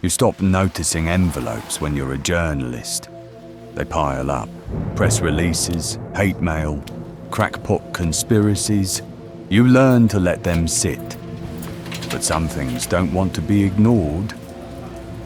You stop noticing envelopes when you're a journalist. They pile up. Press releases, hate mail, crackpot conspiracies. You learn to let them sit. But some things don't want to be ignored.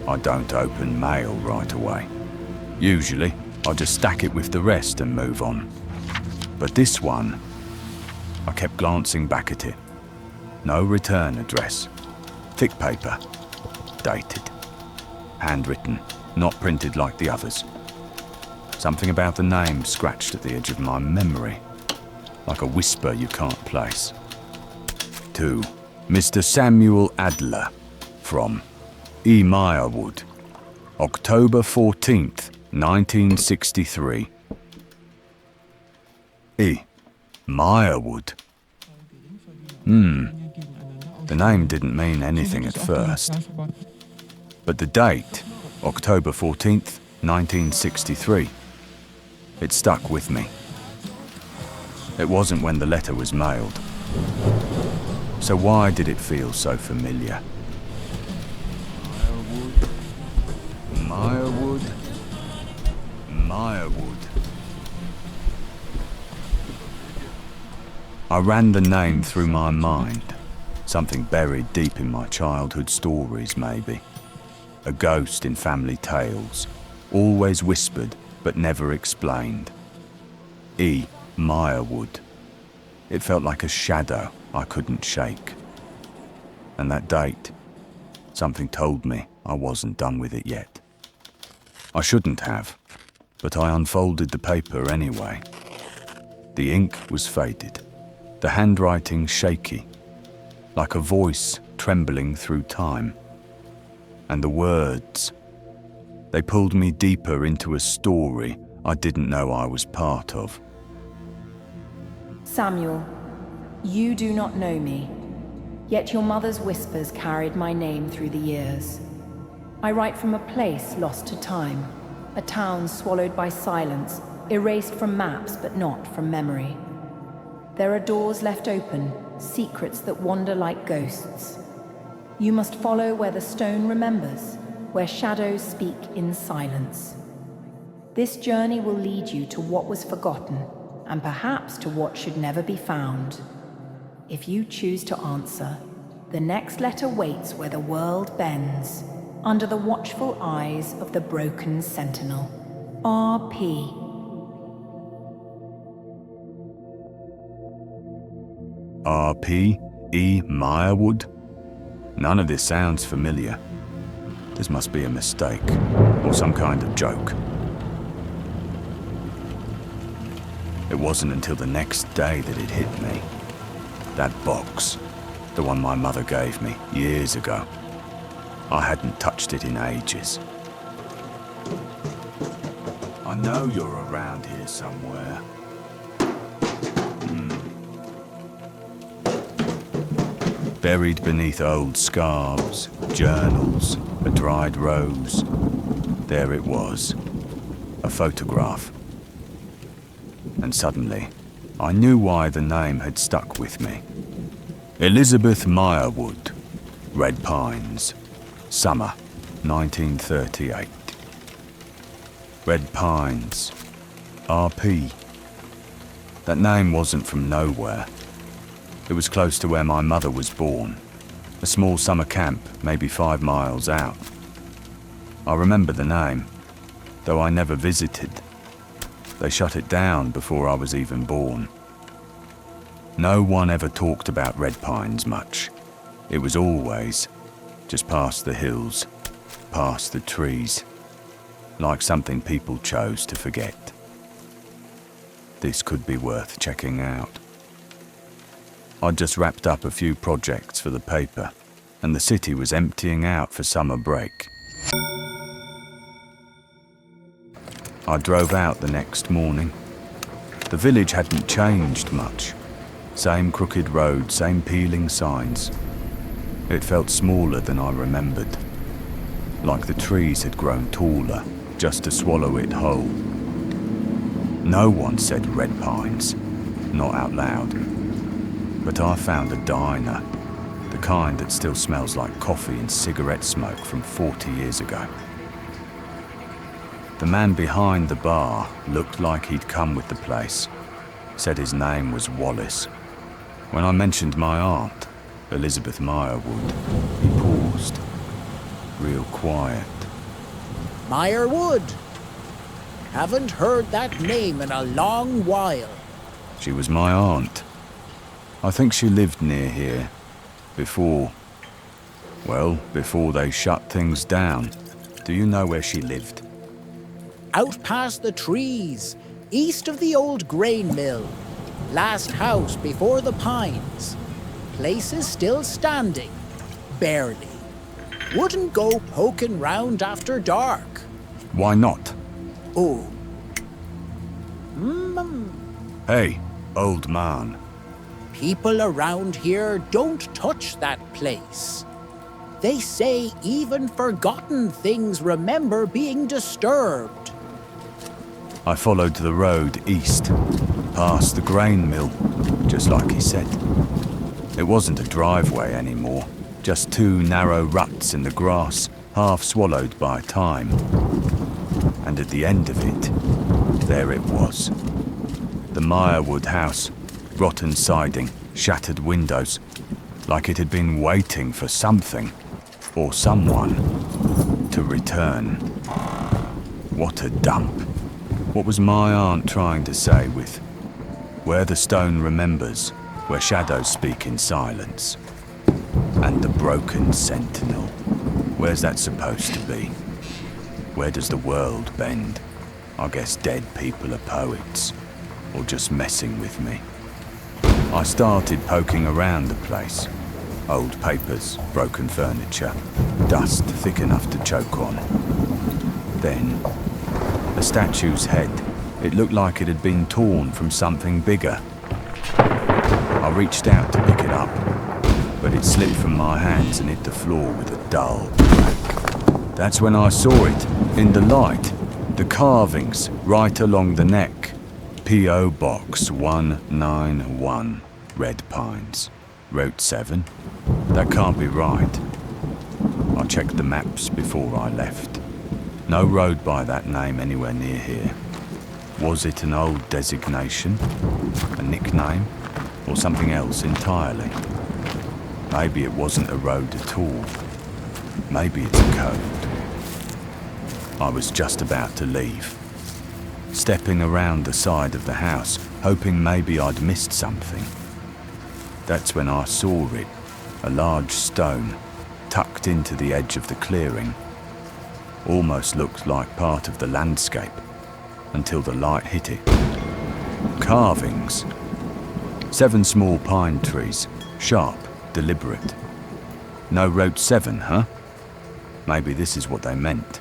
I don't open mail right away. Usually, I just stack it with the rest and move on. But this one, I kept glancing back at it. No return address. Thick paper. Dated. Handwritten, not printed like the others. Something about the name scratched at the edge of my memory, like a whisper you can't place. To Mr. Samuel Adler, from E. Meyerwood, October 14th, 1963. E. Meyerwood. The name didn't mean anything at first. But the date, October 14th, 1963, it stuck with me. It wasn't when the letter was mailed. So why did it feel so familiar? Meyerwood. I ran the name through my mind. Something buried deep in my childhood stories, maybe. A ghost in family tales, always whispered but never explained. E. Meyerwood. It felt like a shadow I couldn't shake. And that date, something told me I wasn't done with it yet. I shouldn't have, but I unfolded the paper anyway. The ink was faded, the handwriting shaky, like a voice trembling through time. And the words, they pulled me deeper into a story I didn't know I was part of. Samuel, you do not know me, yet your mother's whispers carried my name through the years. I write from a place lost to time, a town swallowed by silence, erased from maps but not from memory. There are doors left open, secrets that wander like ghosts. You must follow where the stone remembers, where shadows speak in silence. This journey will lead you to what was forgotten, and perhaps to what should never be found. If you choose to answer, the next letter waits where the world bends, under the watchful eyes of the broken sentinel. R.P. R.P. E. Meyerwood? None of this sounds familiar. This must be a mistake, or some kind of joke. It wasn't until the next day that it hit me. That box, the one my mother gave me years ago. I hadn't touched it in ages. I know you're around here somewhere. Buried beneath old scarves, journals, a dried rose, there it was, a photograph. And suddenly, I knew why the name had stuck with me. Elizabeth Meyerwood, Red Pines, summer 1938. Red Pines, R.P. That name wasn't from nowhere. It was close to where my mother was born, a small summer camp maybe 5 miles out. I remember the name, though I never visited. They shut it down before I was even born. No one ever talked about Red Pines much. It was always just past the hills, past the trees, like something people chose to forget. This could be worth checking out. I'd just wrapped up a few projects for the paper, and the city was emptying out for summer break. I drove out the next morning. The village hadn't changed much. Same crooked road, same peeling signs. It felt smaller than I remembered, like the trees had grown taller just to swallow it whole. No one said Red Pines, not out loud. But I found a diner, the kind that still smells like coffee and cigarette smoke from 40 years ago. The man behind the bar looked like he'd come with the place, said his name was Wallace. When I mentioned my aunt, Elizabeth Meyerwood, he paused, real quiet. Meyerwood? Haven't heard that name in a long while. She was my aunt. I think she lived near here before they shut things down. Do you know where she lived? Out past the trees, east of the old grain mill. Last house before the pines. Place is still standing. Barely. Wouldn't go poking round after dark. Why not? Oh. Hey, old man. People around here don't touch that place. They say even forgotten things remember being disturbed. I followed the road east, past the grain mill, just like he said. It wasn't a driveway anymore, just two narrow ruts in the grass, half swallowed by time. And at the end of it, there it was. The Meyerwood house, rotten siding, shattered windows, like it had been waiting for something, or someone, to return. What a dump. What was my aunt trying to say with, where the stone remembers, where shadows speak in silence? And the broken sentinel, where's that supposed to be? Where does the world bend? I guess dead people are poets, or just messing with me. I started poking around the place. Old papers, broken furniture, dust thick enough to choke on. Then, the statue's head. It looked like it had been torn from something bigger. I reached out to pick it up, but it slipped from my hands and hit the floor with a dull crack. That's when I saw it, in the light, the carvings right along the neck. P.O. Box 191, Red Pines. Route 7? That can't be right. I checked the maps before I left. No road by that name anywhere near here. Was it an old designation? A nickname? Or something else entirely? Maybe it wasn't a road at all. Maybe it's a code. I was just about to leave, stepping around the side of the house, hoping maybe I'd missed something. That's when I saw it, a large stone, tucked into the edge of the clearing. Almost looked like part of the landscape, until the light hit it. Carvings. 7 small pine trees, sharp, deliberate. No Route 7, huh? Maybe this is what they meant.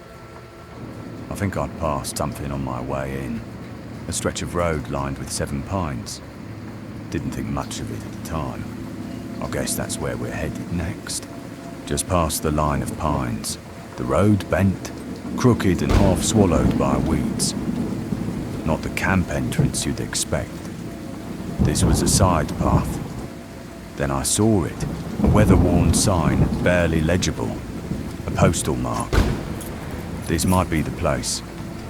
I think I'd passed something on my way in. A stretch of road lined with 7 pines. Didn't think much of it at the time. I guess that's where we're headed next. Just past the line of pines, the road bent, crooked and half swallowed by weeds. Not the camp entrance you'd expect. This was a side path. Then I saw it, a weather-worn sign, barely legible. A postal mark. This might be the place.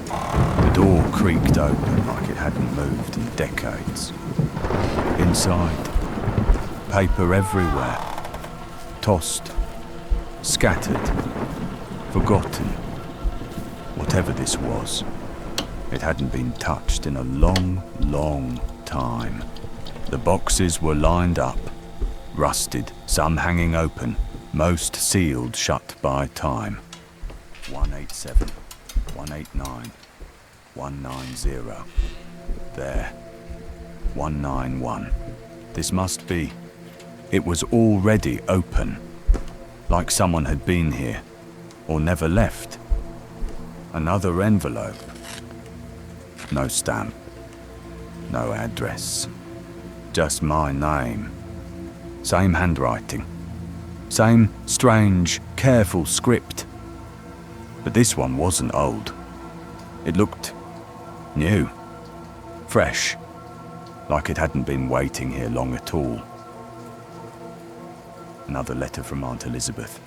The door creaked open like it hadn't moved in decades. Inside, paper everywhere. Tossed, scattered, forgotten. Whatever this was, it hadn't been touched in a long, long time. The boxes were lined up, rusted, some hanging open, most sealed shut by time. 187, 189, 190. There. 191. This must be. It was already open. Like someone had been here, or never left. Another envelope. No stamp. No address. Just my name. Same handwriting. Same strange, careful script. But this one wasn't old. It looked new. Fresh. Like it hadn't been waiting here long at all. Another letter from Aunt Elizabeth.